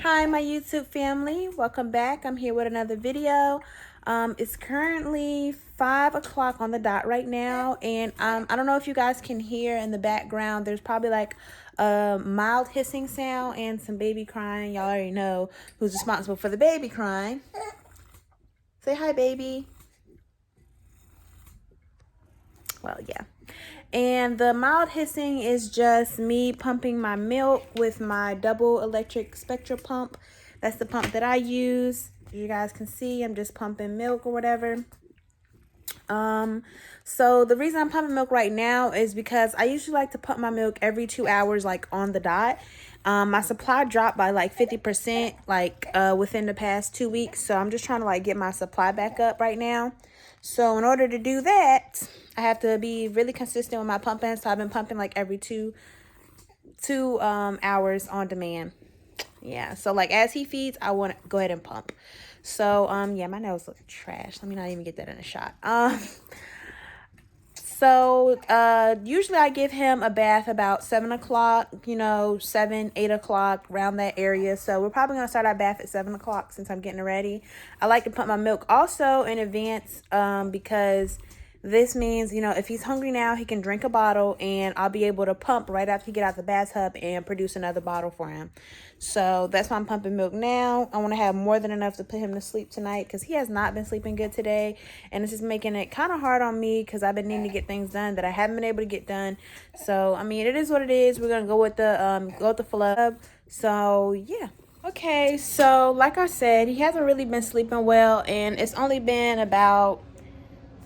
Hi my YouTube family, welcome back. I'm here with another video. It's currently 5 o'clock on the dot right now, and I don't know if you guys can hear in the background, there's probably like a mild hissing sound and some baby crying. Y'all already know who's responsible for the baby crying. Say hi, baby. Well, yeah. And the mild hissing is just me pumping my milk with my double electric Spectra pump. That's the pump that I use. As you guys can see, I'm just pumping milk or whatever. So the reason I'm pumping milk right now is because I usually like to pump my milk every 2 hours, like on the dot. My supply dropped by like 50% like within the past 2 weeks. So I'm just trying to like get my supply back up right now. So in order to do that, I have to be really consistent with my pumping. So I've been pumping like every two hours on demand. Yeah, so like as he feeds, I want to go ahead and pump. So yeah, my nails look trash. Let me not even get that in a shot. Usually I give him a bath about 7 o'clock, 7, 8 o'clock, around that area. So we're probably gonna start our bath at 7 o'clock since I'm getting ready. I like to pump my milk also in advance because this means, if he's hungry now, he can drink a bottle and I'll be able to pump right after he get out the bathtub and produce another bottle for him. So that's why I'm pumping milk now. I want to have more than enough to put him to sleep tonight because he has not been sleeping good today. And this is making it kind of hard on me because I've been needing to get things done that I haven't been able to get done. So, I mean, it is what it is. We're going to go with the flow. So, yeah. Okay, so like I said, he hasn't really been sleeping well, and it's only been about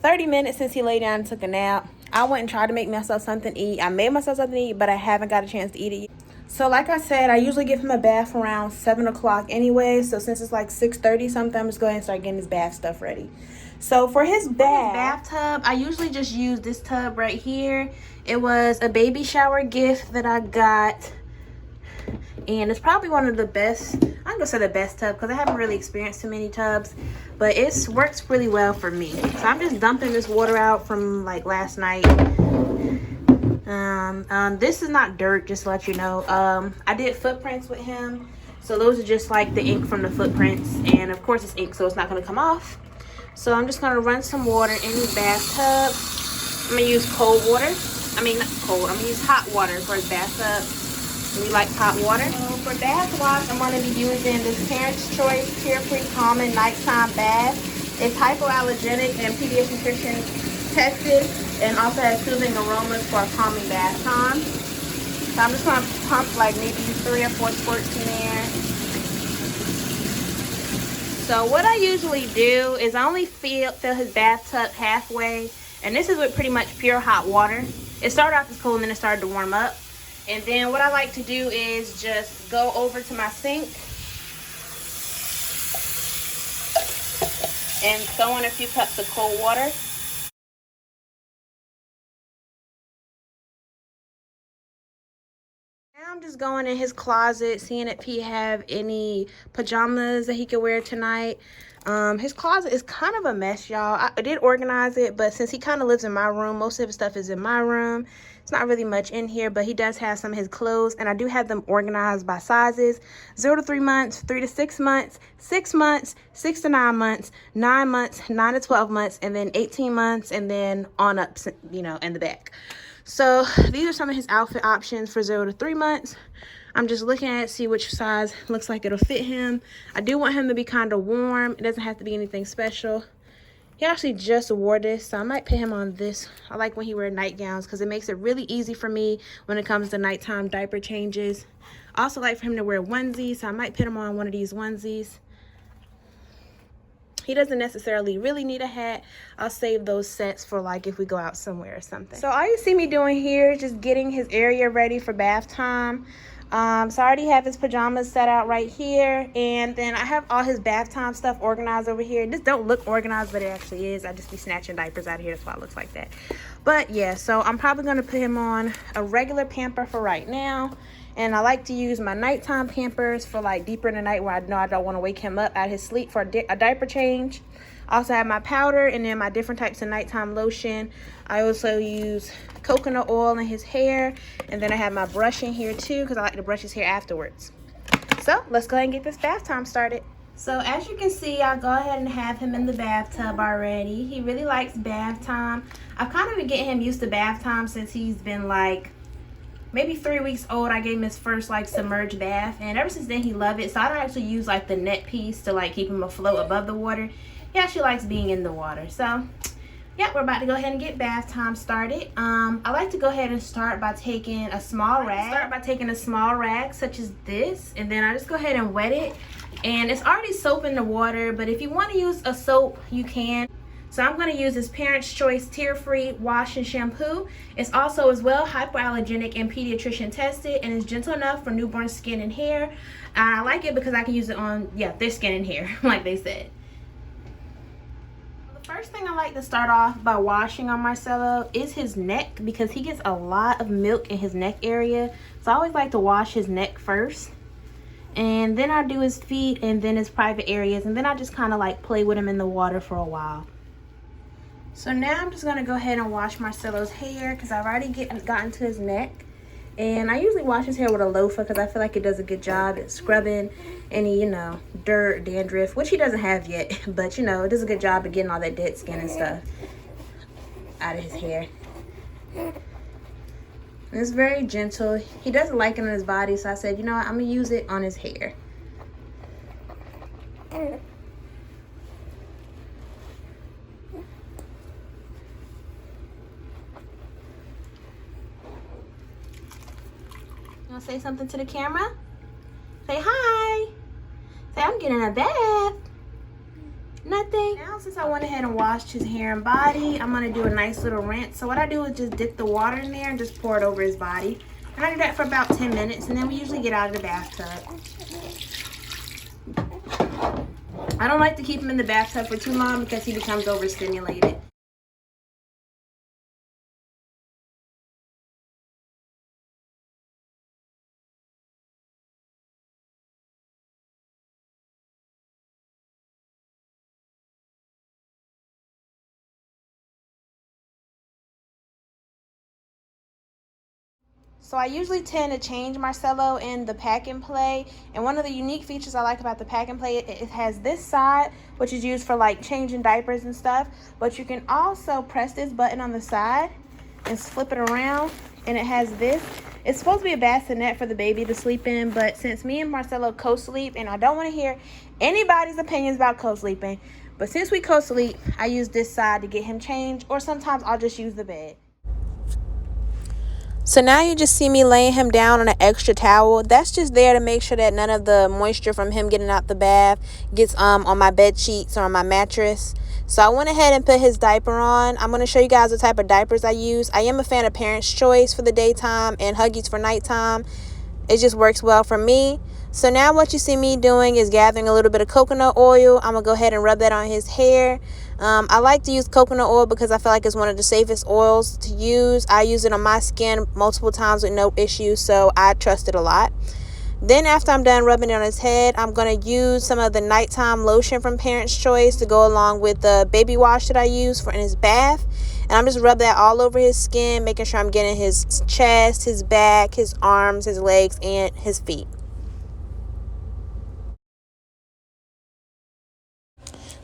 30 minutes since he laid down and took a nap. I went and tried to make myself something to eat. I made myself something to eat, but I haven't got a chance to eat it yet. So like I said, I usually give him a bath around 7 o'clock anyway. So since it's like 6:30 something, I'm just going to start getting his bath stuff ready. So for his bathtub, I usually just use this tub right here. It was a baby shower gift that I got. And it's probably one of the best, I'm gonna say the best tub because I haven't really experienced too many tubs, but it works really well for me. So I'm just dumping this water out from like last night. This is not dirt, just to let you know. I did footprints with him, so those are just like the ink from the footprints, and of course it's ink, so it's not gonna come off. So I'm just gonna run some water in his bathtub. I'm gonna use cold water. I mean, not cold, I'm gonna use hot water for his bathtub. We like hot water. So for bath wash, I'm going to be using this Parents' Choice Tear-Free Calming Nighttime Bath. It's hypoallergenic and pediatrician tested, and also has soothing aromas for a calming bath time. So I'm just going to pump like maybe 3 or 4 squirts in there. So what I usually do is I only fill his bathtub halfway, and this is with pretty much pure hot water. It started off as cold and then it started to warm up. And then what I like to do is just go over to my sink and throw in a few cups of cold water. Now I'm just going in his closet, seeing if he have any pajamas that he could wear tonight. His closet is kind of a mess, y'all. I did organize it, but since he kind of lives in my room, most of his stuff is in my room. It's not really much in here, but he does have some of his clothes, and I do have them organized by sizes: 0 to 3 months, 3 to 6 months, 6 months, 6 to 9 months, 9 months, 9 to 12 months, and then 18 months, and then on up, in the back. So these are some of his outfit options for 0 to 3 months. I'm just looking at it, see which size looks like it'll fit him. I do want him to be kind of warm. It doesn't have to be anything special. He actually just wore this, so I might put him on this. I like when he wears nightgowns because it makes it really easy for me when it comes to nighttime diaper changes. I also like for him to wear onesies, so I might put him on one of these onesies. He doesn't necessarily really need a hat. I'll save those sets for like if we go out somewhere or something. So all you see me doing here is just getting his area ready for bath time. So I already have his pajamas set out right here, and then I have all his bath time stuff organized over here. This don't look organized, but it actually is. I just be snatching diapers out of here. That's why it looks like that. But yeah, so I'm probably going to put him on a regular pamper for right now. And I like to use my nighttime Pampers for like deeper in the night where I know I don't want to wake him up out of his sleep for a diaper change. I also have my powder and then my different types of nighttime lotion. I also use coconut oil in his hair. And then I have my brush in here too because I like to brush his hair afterwards. So let's go ahead and get this bath time started. So as you can see, I'll go ahead and have him in the bathtub already. He really likes bath time. I've kind of been getting him used to bath time since he's been like maybe 3 weeks old. I gave him his first like submerged bath, and ever since then he loved it. So I don't actually use like the net piece to like keep him afloat above the water. He actually likes being in the water. So yeah, we're about to go ahead and get bath time started. I like to go ahead and start by taking a small rag. Such as this, and then I just go ahead and wet it. And it's already soap in the water, but if you want to use a soap, you can. So I'm going to use this Parents' Choice tear-free wash and shampoo. It's also as well hypoallergenic and pediatrician tested, and it's gentle enough for newborn skin and hair. I like it because I can use it on, yeah, their skin and hair, like they said. First thing I like to start off by washing on Marcelo is his neck, because he gets a lot of milk in his neck area. So I always like to wash his neck first, and then I do his feet and then his private areas, and then I just kind of like play with him in the water for a while. So now I'm just going to go ahead and wash Marcelo's hair, because I've already gotten to his neck. And I usually wash his hair with a loofah because I feel like it does a good job at scrubbing any, you know, dirt, dandruff, which he doesn't have yet. But, you know, it does a good job of getting all that dead skin and stuff out of his hair. And it's very gentle. He doesn't like it on his body, so I said, you know what, I'm going to use it on his hair. You want to say something to the camera? Say hi. Say, I'm getting a bath. Nothing. Now, since I went ahead and washed his hair and body, I'm going to do a nice little rinse. So what I do is just dip the water in there and just pour it over his body. And I do that for about 10 minutes, and then we usually get out of the bathtub. I don't like to keep him in the bathtub for too long because he becomes overstimulated. So I usually tend to change Marcelo in the pack and play, and one of the unique features I like about the pack and play, it has this side, which is used for like changing diapers and stuff, but you can also press this button on the side and flip it around, and it has this. It's supposed to be a bassinet for the baby to sleep in, but since me and Marcelo co-sleep, and I don't want to hear anybody's opinions about co-sleeping, but since we co-sleep, I use this side to get him changed, or sometimes I'll just use the bed. So now you just see me laying him down on an extra towel. That's just there to make sure that none of the moisture from him getting out the bath gets on my bed sheets or on my mattress. So I went ahead and put his diaper on. I'm going to show you guys the type of diapers I use. I am a fan of Parents' Choice for the daytime and Huggies for nighttime. It just works well for me. So now what you see me doing is gathering a little bit of coconut oil. I'm going to go ahead and rub that on his hair. I like to use coconut oil because I feel like it's one of the safest oils to use. I use it on my skin multiple times with no issues, so I trust it a lot. Then after I'm done rubbing it on his head, I'm going to use some of the nighttime lotion from Parents' Choice to go along with the baby wash that I use for in his bath. And I'm just rubbing that all over his skin, making sure I'm getting his chest, his back, his arms, his legs, and his feet.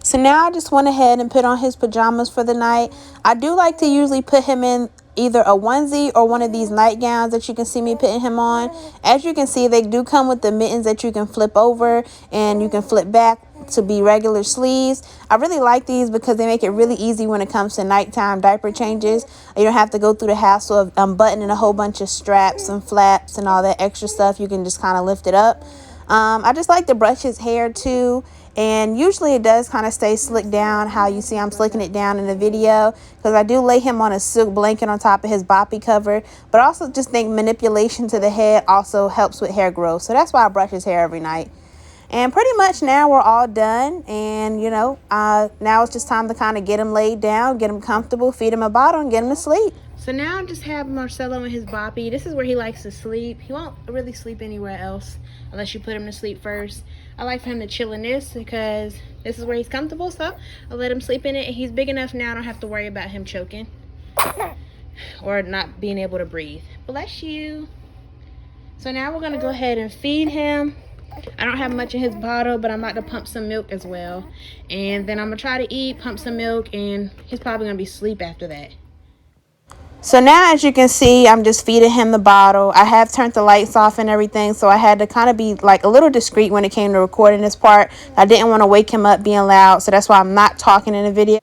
So now I just went ahead and put on his pajamas for the night. I do like to usually put him in either a onesie or one of these nightgowns that you can see me putting him on. As you can see, they do come with the mittens that you can flip over and you can flip back to be regular sleeves. I really like these because they make it really easy when it comes to nighttime diaper changes. You don't have to go through the hassle of unbuttoning a whole bunch of straps and flaps and all that extra stuff. You can just kind of lift it up. I just like to brush his hair too, and usually it does kind of stay slicked down how you see I'm slicking it down in the video, because I do lay him on a silk blanket on top of his boppy cover, but I also just think manipulation to the head also helps with hair growth, so that's why I brush his hair every night. And pretty much now we're all done, and you know, now it's just time to kind of get him laid down, get him comfortable, feed him a bottle, and get him to sleep. So now I just have Marcelo in his boppy. This is where he likes to sleep. He won't really sleep anywhere else unless you put him to sleep first. I like for him to chill in this because this is where he's comfortable, so I'll let him sleep in it. And he's big enough now, I don't have to worry about him choking or not being able to breathe. Bless you. So now we're going to go ahead and feed him. I don't have much in his bottle, but I'm about to pump some milk as well. And then I'm going to try to eat, pump some milk, and he's probably going to be asleep after that. So now, as you can see, I'm just feeding him the bottle. I have turned the lights off and everything, so I had to kind of be like a little discreet when it came to recording this part. I didn't want to wake him up being loud, so that's why I'm not talking in the video.